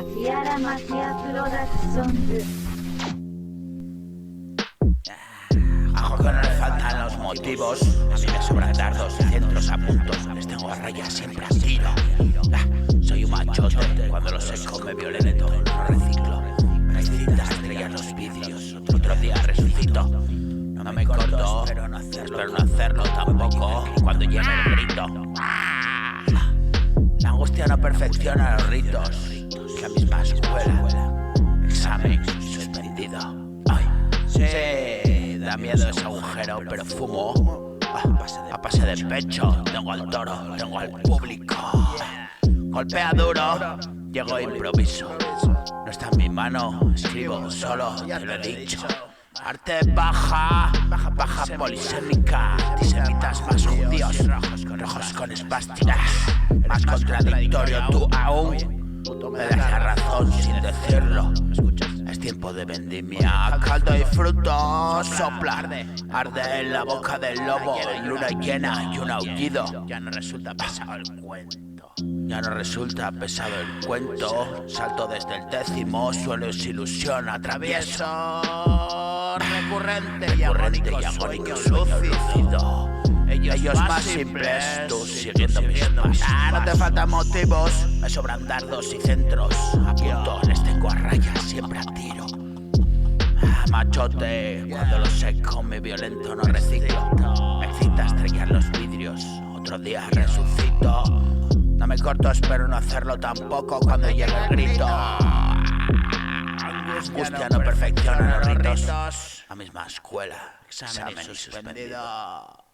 Asiara Magia Productions. Ajo que no le faltan los motivos. A mí me sobran dardos y centros a puntos. Les tengo a raya siempre a tiro. Soy un machote, cuando lo seco me violento. No reciclo, me excita estrellar los vidrios. Otro día resucito. No me corto, espero no hacerlo tampoco. Cuando llegue el grito. La angustia no perfecciona los ritos. Es la misma escuela. Examen suspendido. Ay, sí, da miedo ese agujero, pero fumo. A pase de pecho, tengo al toro, tengo al público. Golpea duro, llego e improviso. No está en mi mano, escribo solo, te lo he dicho. Arte baja polisémica. Antisemitas más judíos, rojos con espásticas. Más contradictorio tú aún. Me das la razón sin decirlo. Es tiempo de vendimia, caldo y frutos. Sopla, arde en la boca del lobo. Luna llena y un aullido. Ya no resulta pesado el cuento. Ya no resulta pesado el cuento. Salto desde el 10º, suelo es ilusión, atravieso. Recurrente y agónico sueño lúcido. Ellos más simples, tú siguiendo mis pasos. No te faltan motivos, me sobran dardos y centros. A punto, les tengo a raya, siempre a tiro. Machote, cuando lo seco me violento, no reciclo. Me excita estrellar los vidrios, otro día resucito. No me corto, espero no hacerlo tampoco cuando llegue el grito. Angustia no perfecciona los ritos. La misma escuela, examen suspendido.